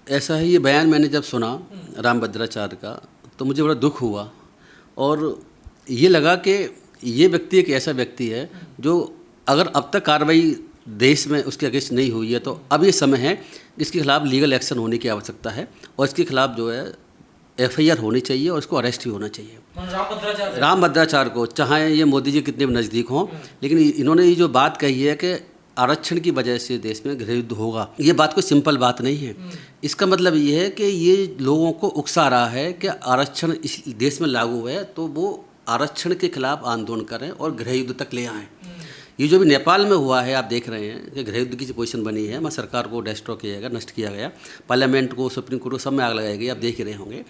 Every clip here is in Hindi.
ऐसा है, ये बयान मैंने जब सुना रामभद्राचार्य का तो मुझे बड़ा दुख हुआ और ये लगा कि ये व्यक्ति एक ऐसा व्यक्ति है जो अगर अब तक कार्रवाई देश में उसके अगेंस्ट नहीं हुई है तो अब ये समय है इसके खिलाफ लीगल एक्शन होने की आवश्यकता है और इसके खिलाफ जो है एफआईआर होनी चाहिए और इसको अरेस्ट भी होना चाहिए। रामभद्राचार्य को, चाहे ये मोदी जी कितने भी नज़दीक हों, लेकिन इन्होंने ये जो बात कही है कि आरक्षण की वजह से देश में गृह युद्ध होगा, ये बात कोई सिंपल बात नहीं है। इसका मतलब ये है कि ये लोगों को उकसा रहा है कि आरक्षण इस देश में लागू है तो वो आरक्षण के खिलाफ आंदोलन करें और गृह युद्ध तक ले आएँ। ये जो भी नेपाल में हुआ है, आप देख रहे हैं कि गृह युद्ध की पोजीशन बनी है, वहाँ सरकार को डिस्ट्रॉय किया गया, नष्ट किया गया, पार्लियामेंट को, सुप्रीम कोर्ट को, सब में आग लगाई गई। आप देख ही रहे होंगे,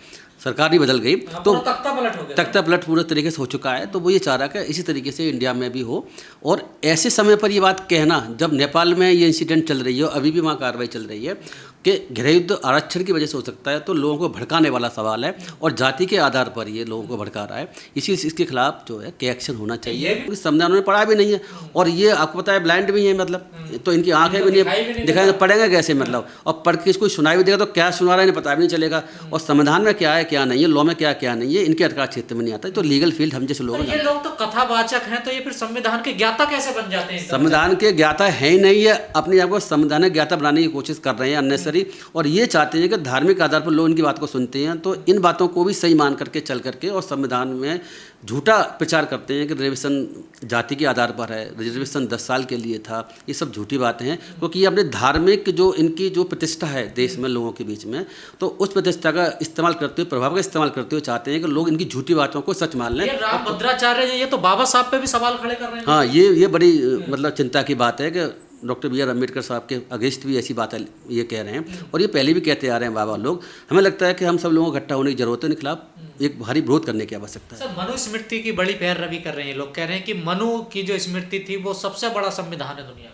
सरकार ही बदल गई तो तख्ता पलट पूरे तरीके से हो चुका है। तो वो ये चाह रहा है कि इसी तरीके से इंडिया में भी हो और ऐसे समय पर ये बात कहना जब नेपाल में ये इंसिडेंट चल रही है, अभी भी वहाँ कार्रवाई चल रही है कि गृह युद्ध आरक्षण की वजह से हो सकता है, तो लोगों को भड़काने वाला सवाल है और जाति के आधार पर ये लोगों को भड़का रहा है। इसके खिलाफ जो है कि एक्शन होना चाहिए। संविधान उन्होंने पढ़ा भी नहीं है और ये आपको पता है ब्लाइंड भी है, मतलब तो इनकी आंखें भी नहीं दिखाई, तो पढ़ेंगे कैसे मतलब, और पढ़ के इसको सुनाई भी देगा तो क्या सुना रहा है इन्हें पता भी नहीं चलेगा और संविधान में क्या है क्या नहीं है, लॉ में क्या क्या नहीं है, इनके अधिकार क्षेत्र में नहीं आता है। तो लीगल फील्ड हम जैसे लोग, ये लोग तो कथावाचक हैं, तो ये फिर संविधान के ज्ञाता कैसे बन जाते हैं? संविधान के ज्ञाता है ही नहीं है, अपने आप को संविधान ज्ञाता बनाने की कोशिश कर रहे हैं अननेसरी, और ये चाहते हैं कि धार्मिक आधार पर लोग इनकी बात को सुनते हैं तो इन बातों को भी सही मान करके चल करके और संविधान में झूठा प्रचार करते हैं कि रिजर्वेशन जाति के आधार पर है, रिजर्वेशन 10 साल के लिए था। ये सब झूठी बातें हैं क्योंकि ये अपने धार्मिक जो इनकी जो प्रतिष्ठा है देश में लोगों के बीच में, तो उस प्रतिष्ठा का इस्तेमाल करते हुए, प्रभाव का इस्तेमाल करते हुए चाहते हैं कि लोग इनकी झूठी बातों को सच मान लें। रामभद्राचार्य ये तो बाबा साहब पे भी सवाल खड़े कर रहे हैं। हाँ, ये बड़ी मतलब चिंता की बात है कि डॉक्टर बी आर अम्बेडकर साहब के अगेंस्ट भी ऐसी बात ये कह रहे हैं और ये पहले भी कहते आ रहे हैं बाबा लोग। हमें लगता है कि हम सब लोगों को इकट्ठा होने की जरूरत है, इनके खिलाफ एक भारी विरोध करने की आवश्यकता है। सर, मनु स्मृति की बड़ी पैरवी कर रहे हैं लोग, कह रहे हैं कि मनु की जो स्मृति थी वो सबसे बड़ा संविधान है दुनिया।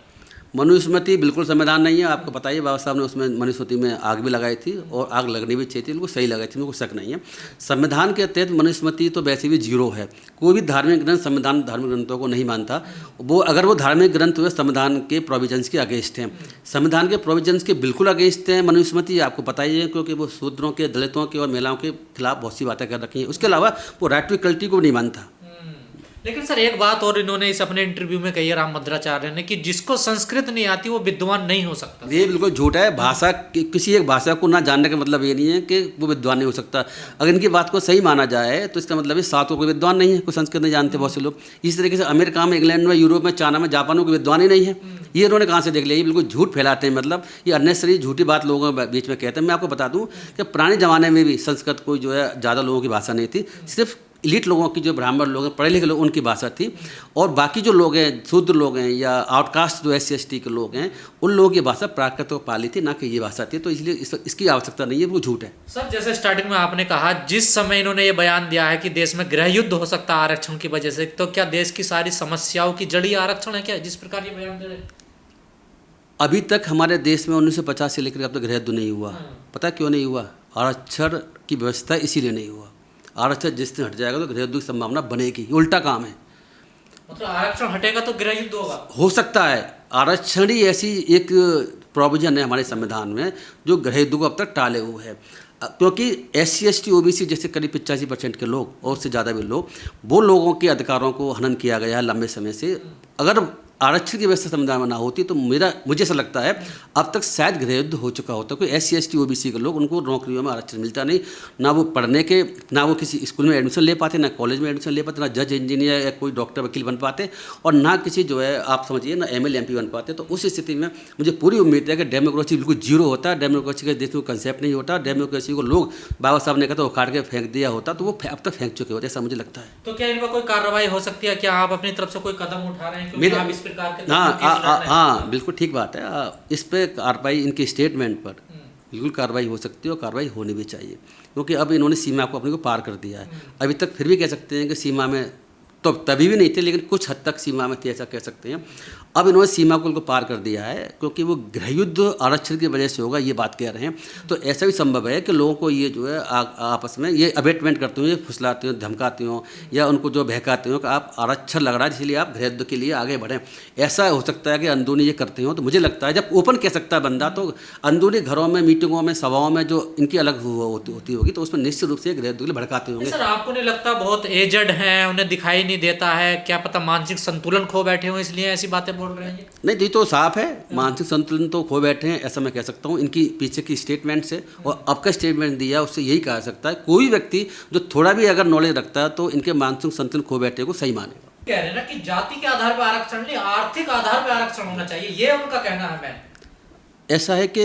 मनुस्मृति बिल्कुल संविधान नहीं है, आपको पता ही, बाबा साहब ने उसमें मनुस्मृति में आग भी लगाई थी और आग लगनी भी चाहिए थी, उनको सही लगाई थी, उनको शक नहीं है। संविधान के तहत मनुस्मृति तो वैसे भी जीरो है। कोई भी धार्मिक ग्रंथ, संविधान धार्मिक ग्रंथों को नहीं मानता, वो अगर वो धार्मिक ग्रंथ हुए संविधान के प्रोविजंस के अगेंस्ट हैं, संविधान के प्रोविजंस के बिल्कुल अगेंस्ट हैं मनुस्मृति, आपको पता ही है, क्योंकि वो शूद्रों के, दलितों के और महिलाओं के खिलाफ बहुत सी बातें कर रखी हैं। उसके अलावा वो राइट टू इक्वलिटी को नहीं मानता। लेकिन सर, एक बात और इन्होंने इस अपने इंटरव्यू में कही है रामभद्राचार्य ने कि जिसको संस्कृत नहीं आती वो विद्वान नहीं हो सकता। ये बिल्कुल झूठ है। भाषा, किसी एक भाषा को ना जानने का मतलब ये नहीं है कि वो विद्वान नहीं हो सकता। अगर इनकी बात को सही माना जाए तो इसका मतलब ये साथ को कोई विद्वान नहीं है, कोई संस्कृत नहीं जानते बहुत से लोग। इस तरीके से अमेरिका में, इंग्लैंड में, यूरोप में, चाइना में, जापान में कोई विद्वान ही नहीं है। ये इन्होंने कहाँ से देख लिया? ये बिल्कुल झूठ फैलाते हैं, मतलब ये अननेसरी झूठी बात लोगों के बीच में कहते हैं। मैं आपको बता दूँ कि पुराने ज़माने में भी संस्कृत कोई जो है ज़्यादा लोगों की भाषा नहीं थी, सिर्फ इलीट लोगों की, जो ब्राह्मण लोग हैं, पढ़े लिखे लोग, उनकी भाषा थी, और बाकी जो लोग हैं, शूद्र लोग हैं या आउटकास्ट जो SC/ST के लोग हैं, उन लोगों की भाषा प्राकृत पाली थी, ना कि ये भाषा थी। तो इसलिए इसकी आवश्यकता नहीं है, वो झूठ है। सर, जैसे स्टार्टिंग में आपने कहा, जिस समय इन्होंने ये बयान दिया है कि देश में गृह युद्ध हो सकता है आरक्षण की वजह से, तो क्या देश की सारी समस्याओं की जड़ी आरक्षण है क्या, जिस प्रकार ये बयान दे रहे हैं? अभी तक हमारे देश में 1950 से लेकर अब तक गृह युद्ध नहीं हुआ। पता क्यों नहीं हुआ? आरक्षण की व्यवस्था इसीलिए नहीं हुआ। आरक्षण जिस दिन हट जाएगा तो गृह युद्ध की संभावना बनेगी। उल्टा काम है, मतलब आरक्षण हटेगा तो गृह युद्ध होगा। हो सकता है। आरक्षण ही ऐसी एक प्रोविजन है हमारे संविधान में जो गृह युद्ध को अब तक टाले हुए है, क्योंकि SC/ST OBC जैसे करीब 85% के लोग और उससे ज़्यादा भी लोग, वो लोगों के अधिकारों को हनन किया गया है लंबे समय से। अगर आरक्षण की व्यवस्था संविधान में ना होती तो मुझे ऐसा लगता है अब तक शायद गृह युद्ध हो चुका होता। कोई SC/ST OBC के लोग, उनको नौकरियों में आरक्षण मिलता नहीं, ना वो पढ़ने के, ना वो किसी स्कूल में एडमिशन ले पाते, ना कॉलेज में एडमिशन ले पाते, ना जज, इंजीनियर या कोई डॉक्टर, वकील बन पाते, और ना किसी जो है आप समझिए ना MLA MP बन पाते। तो उस स्थिति में मुझे पूरी उम्मीद है कि डेमोक्रेसी बिल्कुल जीरो होता है, डेमोक्रेसी के देश में कंसेप्ट नहीं होता, डेमोक्रेसी को लोग, बाबा साहब ने कहा तो उखाड़ के फेंक दिया होता, तो वो अब तक फेंक चुके होते, ऐसा मुझे लगता है। तो क्या इनका कोई कार्रवाई हो सकती है? क्या आप अपनी तरफ से कोई कदम उठा रहे हैं क्योंकि आप इस प्रकार के? हाँ, बिल्कुल ठीक बात है। इस पे कार्रवाई, इनके स्टेटमेंट पर बिल्कुल कार्रवाई हो सकती है और कार्रवाई होनी भी चाहिए, क्योंकि अब इन्होंने सीमा को अपने को पार कर दिया है। अभी तक फिर भी कह सकते हैं कि सीमा में तो तभी भी नहीं थे, लेकिन कुछ हद तक सीमा में थे, ऐसा कह सकते हैं। अब इन्होंने सीमा को पार कर दिया है, क्योंकि वो गृहयुद्ध आरक्षण की वजह से होगा, ये बात कह रहे हैं। तो ऐसा भी संभव है कि लोगों को ये जो है आपस में ये अबेटमेंट करते हो, ये फुसलाते हो, धमकाते हो, या उनको जो बहकाते हो कि आप आरक्षण लग रहा है इसलिए आप गृहयुद्ध के लिए आगे बढ़ें। ऐसा हो सकता है कि अंदरूनी ये करते हो। तो मुझे लगता है जब ओपन कह सकता है बंदा, तो अंदरूनी घरों में, मीटिंगों में, सभाओं में जो इनकी अलग होती होगी, तो उसमें निश्चित रूप से गृहयुद्ध के लिए भड़काते होंगे। सर, आपको नहीं लगता बहुत एजड हैं, उन्हें दिखाई नहीं देता है, क्या पता मानसिक संतुलन खो बैठे हो इसलिए ऐसी बातें बोल रहे हैं? नहीं, ये तो साफ है, मानसिक संतुलन तो खो बैठे हैं, ऐसा मैं कह सकता हूँ इनकी पीछे की स्टेटमेंट से। और अब का स्टेटमेंट दिया उससे यही कहा सकता है, कोई व्यक्ति जो थोड़ा भी अगर नॉलेज रखता है तो इनके मानसिक संतुलन खो बैठे को सही मानेगा। कह रहे हैं ना कि जाति के आधार पर आरक्षण नहीं, आर्थिक आधार पर आरक्षण होना चाहिए, ये उनका कहना है। मैं ऐसा है कि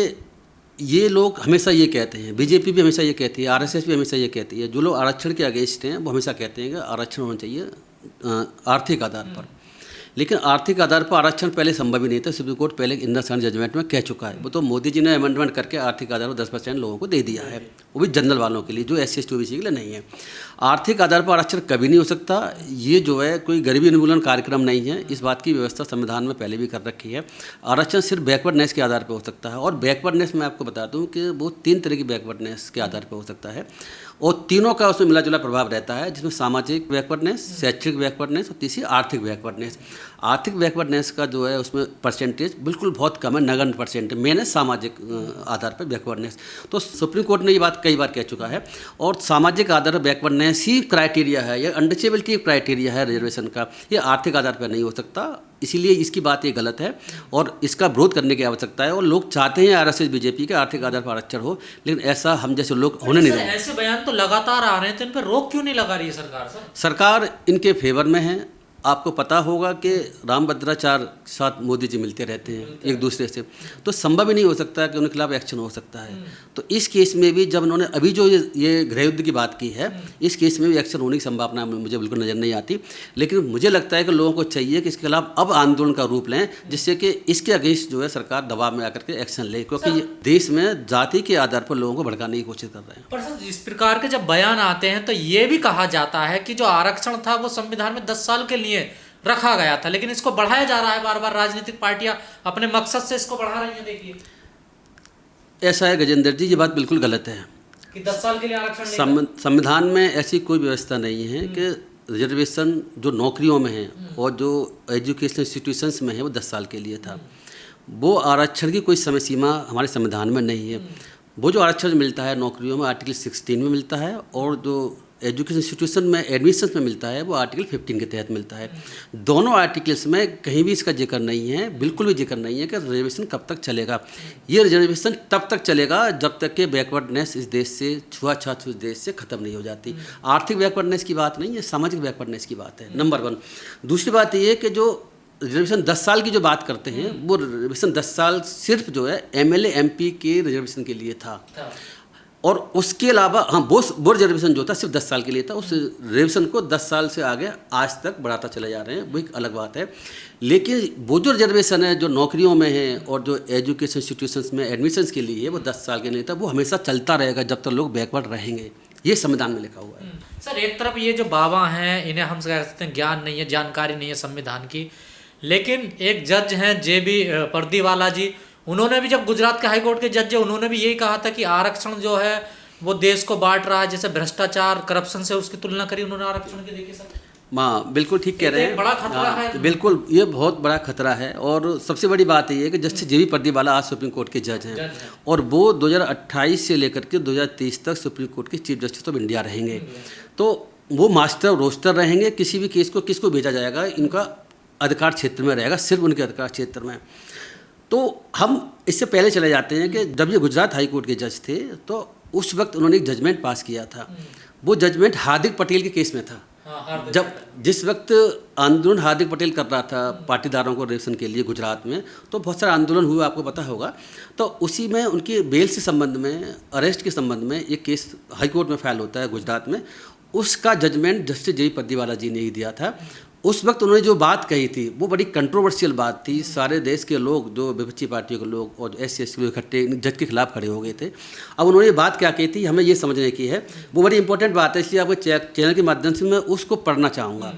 ये लोग हमेशा ये कहते हैं, बीजेपी भी हमेशा ये कहती है, आरएसएस भी हमेशा ये कहती है, जो लोग आरक्षण के अगेंस्ट हैं वो हमेशा कहते हैं कि आरक्षण होना चाहिए आर्थिक आधार पर। लेकिन आर्थिक आधार पर आरक्षण पहले संभव ही नहीं था। सुप्रीम कोर्ट पहले इन द सन जजमेंट में कह चुका है। वो तो मोदी जी ने अमेंडमेंट करके आर्थिक आधार पर 10% लोगों को दे दिया है, वो भी जनरल वालों के लिए, जो SC ST OBC के लिए नहीं है। आर्थिक आधार पर आरक्षण कभी नहीं हो सकता। ये जो है कोई गरीबी उन्मूलन कार्यक्रम नहीं है, इस बात की व्यवस्था संविधान में पहले भी कर रखी है। आरक्षण सिर्फ बैकवर्डनेस के आधार पर हो सकता है, और बैकवर्डनेस मैं आपको बता दूं कि वो 3 तरह की बैकवर्डनेस के आधार पर हो सकता है, और तीनों का उसमें मिला जुला प्रभाव रहता है, जिसमें सामाजिक बैकवर्डनेस, शैक्षिक बैकवर्डनेस और तीसरी आर्थिक बैकवर्डनेस। आर्थिक बैकवर्डनेस का जो है उसमें परसेंटेज बिल्कुल बहुत कम है, नगण्य परसेंटेज। मेन है सामाजिक आधार पर बैकवर्डनेस। तो सुप्रीम कोर्ट ने ये बात कई बार कह चुका है, और सामाजिक आधार पर बैकवर्डनेस ही क्राइटेरिया है, या अनरिचेबिलिटी क्राइटेरिया है रिजर्वेशन का, ये आर्थिक आधार पर नहीं हो सकता। इसीलिए इसकी बात ये गलत है, और इसका विरोध करने की आवश्यकता है। और लोग चाहते हैं RSS BJP के आर्थिक आधार पर आरक्षण हो, लेकिन ऐसा हम जैसे लोग होने नहीं देंगे। ऐसे बयान तो लगातार आ रहे हैं, तो इन पर रोक क्यों नहीं लगा रही है सरकार? सरकार इनके फेवर में है। आपको पता होगा कि रामभद्राचार्य के साथ मोदी जी मिलते रहते हैं एक दूसरे से, तो संभव ही नहीं हो सकता कि उनके खिलाफ एक्शन हो सकता है। तो इस केस में भी जब उन्होंने अभी जो ये गृहयुद्ध की बात की है, इस केस में भी एक्शन होने की संभावना मुझे बिल्कुल नज़र नहीं आती। लेकिन मुझे लगता है कि लोगों को चाहिए कि इसके खिलाफ अब आंदोलन का रूप लें, जिससे कि इसके अगेंस्ट जो है सरकार दबाव में आकर के एक्शन ले, क्योंकि ये देश में जाति के आधार पर लोगों को भड़काने की कोशिश कर रहे हैं। पर सर, इस प्रकार के जब बयान आते हैं तो ये भी कहा जाता है कि जो आरक्षण था वो संविधान में 10 साल के लिए रखा गया था, लेकिन इसको बढ़ाया जा रहा है बार बार। राजनीतिक पार्टियां अपने मकसद से इसको बढ़ा रही हैं। देखिए, ऐसा है गजेंद्र जी, ये बात बिल्कुल गलत है कि 10 साल के लिए आरक्षण संविधान में ऐसी कोई व्यवस्था नहीं है कि रिजर्वेशन जो नौकरियों में है और जो एजुकेशनल इंस्टीट्यूशंस में है वो 10 साल के लिए था। वो आरक्षण की कोई समय सीमा हमारे संविधान में नहीं है। वो जो आरक्षण मिलता है नौकरियों में आर्टिकल 16 में मिलता है, और जो एजुकेशन इंस्टीट्यूशन में एडमिशन्स में मिलता है वो आर्टिकल 15 के तहत मिलता है। दोनों आर्टिकल्स में कहीं भी इसका जिक्र नहीं है, बिल्कुल भी जिक्र नहीं है कि रिजर्वेशन कब तक चलेगा। ये रिजर्वेशन तब तक चलेगा जब तक कि बैकवर्डनेस इस देश से, छुआछूत इस देश से ख़त्म नहीं हो जाती। आर्थिक बैकवर्डनेस की बात नहीं है, सामाजिक बैकवर्डनेस की बात है, नंबर 1। दूसरी बात ये है कि जो रिजर्वेशन 10 साल की जो बात करते हैं, वो रिजर्वेशन 10 साल सिर्फ जो है MLA MP के रिजर्वेशन के लिए था, और उसके अलावा वो रिजर्वेशन जो था सिर्फ 10 साल के लिए था। उस रिजर्वेशन को 10 साल से आगे आज तक बढ़ाता चले जा रहे हैं, वो एक अलग बात है। लेकिन वो जो रिजर्वेशन है जो नौकरियों में है और जो एजुकेशन इंस्टीट्यूशंस में एडमिशन्स के लिए है, वो 10 साल के लिए था। वो हमेशा चलता रहेगा जब तक लोग बैकवर्ड रहेंगे, ये संविधान में लिखा हुआ है। सर, एक तरफ ये जो बाबा हैं, इन्हें हम कह सकते हैं ज्ञान नहीं है, जानकारी नहीं है संविधान की, लेकिन एक जज हैं JB पर्दीवाला जी, उन्होंने भी, जब गुजरात के हाईकोर्ट के जज है, उन्होंने भी यही कहा था कि आरक्षण जो है वो देश को बांट रहा है, जैसे भ्रष्टाचार, करप्शन से उसकी तुलना करी उन्होंने आरक्षण की। देखिए सर, हाँ बिल्कुल ठीक कह रहे हैं, बड़ा खतरा है। बिल्कुल, ये बहुत बड़ा खतरा है। और सबसे बड़ी बात ये है कि जस्टिस JB पर्दीवाला आज सुप्रीम कोर्ट के जज हैं, और वो 2028 से लेकर के 2030 तक सुप्रीम कोर्ट के चीफ जस्टिस ऑफ इंडिया रहेंगे। तो वो मास्टर रोस्टर रहेंगे, किसी भी केस को किसको भेजा जाएगा इनका अधिकार क्षेत्र में रहेगा, सिर्फ उनके अधिकार क्षेत्र में। तो हम इससे पहले चले जाते हैं कि जब ये गुजरात हाई कोर्ट के जज थे, तो उस वक्त उन्होंने एक जजमेंट पास किया था। वो जजमेंट हार्दिक पटेल के केस में था। जब जिस वक्त आंदोलन हार्दिक पटेल कर रहा था पाटीदारों को रिजर्वेशन के लिए गुजरात में, तो बहुत सारा आंदोलन हुआ, आपको पता होगा। तो उसी में उनकी बेल से संबंध में, अरेस्ट के संबंध में एक केस हाई कोर्ट में फाइल होता है गुजरात में। उसका जजमेंट जस्टिस JB पर्दीवाला जी ने ही दिया था। उस वक्त उन्होंने जो बात कही थी वो बड़ी कंट्रोवर्शियल बात थी। सारे देश के लोग, जो विपक्षी पार्टियों के लोग और SC ST लोग इकट्ठे जज के खिलाफ खड़े हो गए थे। अब उन्होंने बात क्या कही थी, हमें ये समझने की है, वो बड़ी इंपॉर्टेंट बात है, इसलिए आपको चैनल के माध्यम से मैं उसको पढ़ना चाहूँगा।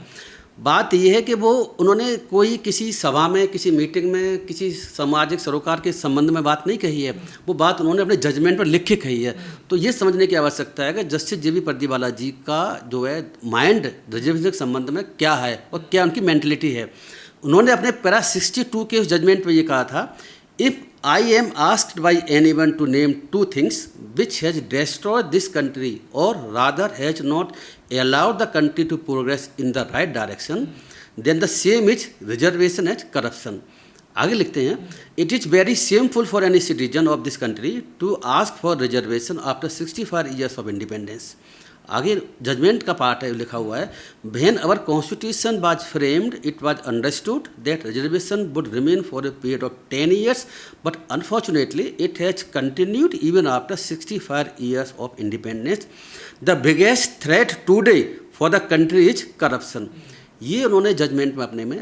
बात यह है कि वो उन्होंने कोई किसी सभा में, किसी मीटिंग में, किसी सामाजिक सरोकार के संबंध में बात नहीं कही है, वो बात उन्होंने अपने जजमेंट पर लिख के कही है। तो ये समझने की आवश्यकता है कि जस्टिस JB पर्दीवाला जी का जो है माइंड रिजर्वेशन के संबंध में क्या है और क्या उनकी मेंटलिटी है। उन्होंने अपने पैरा 62 के उस जजमेंट में ये कहा था, if I am asked by anyone to name two things which has destroyed this country or rather has not allowed the country to progress in the right direction, then the same is reservation and corruption. आगे लिखते हैं, it is very shameful for any citizen of this country to ask for reservation after 65 years of independence. आगे जजमेंट का पार्ट है लिखा हुआ है, when our constitution was framed it was understood that reservation would remain for a period of 10 years, but unfortunately it has continued even after 65 years of independence. The biggest threat today for the country is corruption. ये उन्होंने जजमेंट में अपने में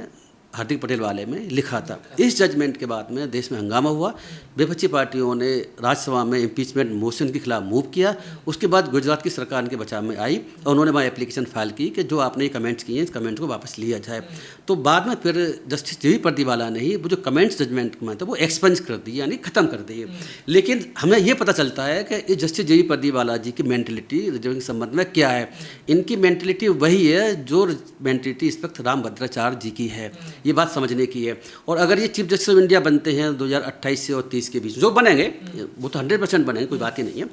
हार्दिक पटेल वाले में लिखा था। इस जजमेंट के बाद में देश में हंगामा हुआ, विपक्षी पार्टियों ने राज्यसभा में इम्पीचमेंट मोशन के खिलाफ मूव किया। उसके बाद गुजरात की सरकार इनके बचाव में आई और उन्होंने वहाँ एप्लीकेशन फाइल की कि जो आपने ये कमेंट्स किए हैं इस कमेंट को वापस लिया जाए। तो बाद में फिर जस्टिस JB पर्दीवाला ने ही वो जो कमेंट्स जजमेंट में था वो एक्सपंज कर दिए, यानी ख़त्म कर दिए। लेकिन हमें ये पता चलता है कि ये जस्टिस JB पर्दीवाला जी की मेंटलिटी रिजर्वेशन के संबंध में क्या है। इनकी मेंटलिटी वही है जो मेंटलिटी इस वक्त रामभद्राचार्य जी की है, ये बात समझने की है। और अगर ये चीफ जस्टिस ऑफ इंडिया बनते हैं 2028 से और 30 के बीच, जो बनेंगे वो तो 100% बनेंगे, कोई बात ही नहीं है,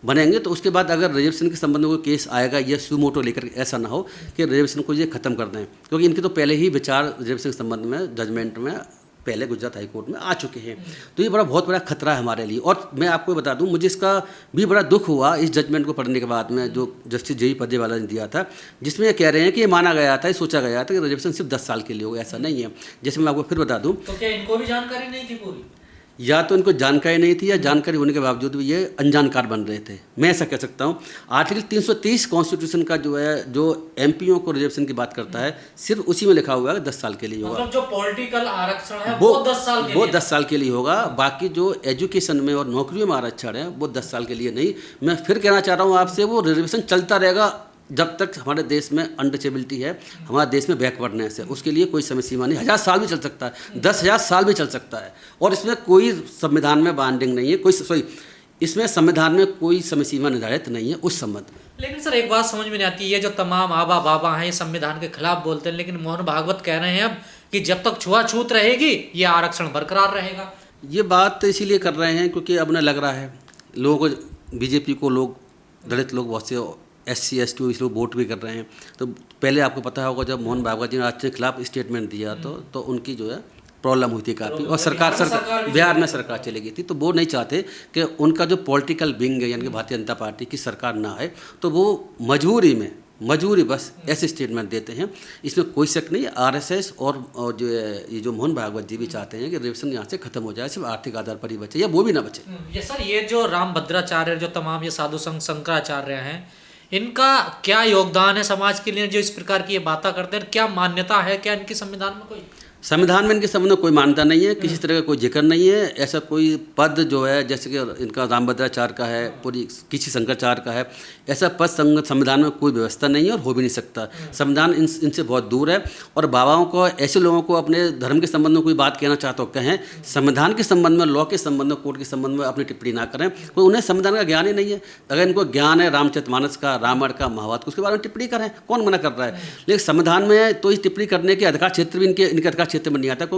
बनेंगे तो उसके बाद अगर रिजर्वेशन के संबंध में कोई केस आएगा या सुमोटो लेकर, ऐसा ना हो कि रिजर्वेशन को ये खत्म कर दें, क्योंकि इनके तो पहले ही विचार रिजर्वेशन के संबंध में जजमेंट में पहले गुजरात हाई कोर्ट में आ चुके हैं। तो ये बहुत बड़ा खतरा है हमारे लिए। और मैं आपको बता दूं, मुझे इसका भी बड़ा दुख हुआ इस जजमेंट को पढ़ने के बाद में जो जस्टिस JB पर्दीवाला ने दिया था, जिसमें ये कह रहे हैं कि ये माना गया था, ये सोचा गया था कि रिजर्वेशन सिर्फ 10 साल के लिए होगा। ऐसा नहीं है। जैसे मैं आपको फिर बता दूँ, तो क्या इनको भी जानकारी नहीं थी पूरी? या तो इनको जानकारी नहीं थी या जानकारी होने के बावजूद भी ये अनजानकार बन रहे थे, मैं ऐसा कह सकता हूँ। आर्टिकल 330 कॉन्स्टिट्यूशन का जो है, जो MPओ को रिजर्वेशन की बात करता है, सिर्फ उसी में लिखा हुआ है 10 साल के लिए होगा। मतलब जो पॉलिटिकल आरक्षण है वो 10 साल के लिए, 10 साल के लिए होगा। बाकी जो एजुकेशन में और नौकरियों में आरक्षण है वो 10 साल के लिए नहीं। मैं फिर कहना चाह रहा हूँ आपसे, वो रिजर्वेशन चलता रहेगा जब तक हमारे देश में अनटचेबिलिटी है, हमारे देश में बैकवर्डनेस है। उसके लिए कोई समय सीमा नहीं, 1000 साल भी चल सकता है, 10,000 साल भी चल सकता है। और इसमें कोई संविधान में बाइंडिंग नहीं है, कोई इसमें संविधान में कोई समय सीमा निर्धारित नहीं है उस संबंध में। लेकिन सर एक बात समझ में नहीं आती है, जो तमाम आबा बाबा हैं ये संविधान के खिलाफ बोलते हैं, लेकिन मोहन भागवत कह रहे हैं अब कि जब तक छुआछूत रहेगी ये आरक्षण बरकरार रहेगा। ये बात इसीलिए कर रहे हैं क्योंकि अब उन्हें लग रहा है लोगों को, BJP को लोग, दलित लोग, बहुत से SC ST इस लोग वोट भी कर रहे हैं। तो पहले आपको पता होगा जब मोहन भागवत जी ने राज्य के खिलाफ स्टेटमेंट दिया तो उनकी जो है प्रॉब्लम हुई थी काफ़ी, और सरकार बिहार में सरकार चली गई थी। तो वो नहीं चाहते कि उनका जो पॉलिटिकल विंग है यानी कि भारतीय जनता पार्टी की सरकार ना है, तो वो मजबूरी बस ऐसे स्टेटमेंट देते हैं। इसमें कोई शक नहीं। RSS और जो है ये जो मोहन भागवत जी भी चाहते हैं कि रिजर्वेशन यहाँ से खत्म हो जाए, सिर्फ आर्थिक आधार पर ही बचे या वो भी ना बचे। ये सर ये जो रामभद्राचार्य, जो तमाम ये साधु संघ शंकराचार्य हैं, इनका क्या योगदान है समाज के लिए जो इस प्रकार की ये बातें करते हैं? क्या मान्यता है क्या इनकी संविधान में? कोई संविधान में इनके संबंध में कोई मान्यता नहीं है, किसी तरह का कोई जिक्र नहीं है। ऐसा कोई पद जो है, जैसे कि इनका रामभद्राचार्य का है, पूरी किसी शंकराचार्य का है, ऐसा पद संविधान में कोई व्यवस्था नहीं है और हो भी नहीं सकता। संविधान इनसे बहुत दूर है। और बाबाओं को, ऐसे लोगों को अपने धर्म के संबंध में कोई बात कहना चाहते हो कहें, संविधान के संबंध में, लॉ के संबंध में, कोर्ट के संबंध में अपनी टिप्पणी ना करें। कोई उन्हें संविधान का ज्ञान ही नहीं है। अगर इनको ज्ञान है रामचरितमानस का, रामायण का, महाभारत, उसके बारे में टिप्पणी करें, कौन मना कर रहा है? लेकिन संविधान में तो इस टिप्पणी करने के अधिकार क्षेत्र भी इनके अधिकार क्षेत्र में नहीं आता।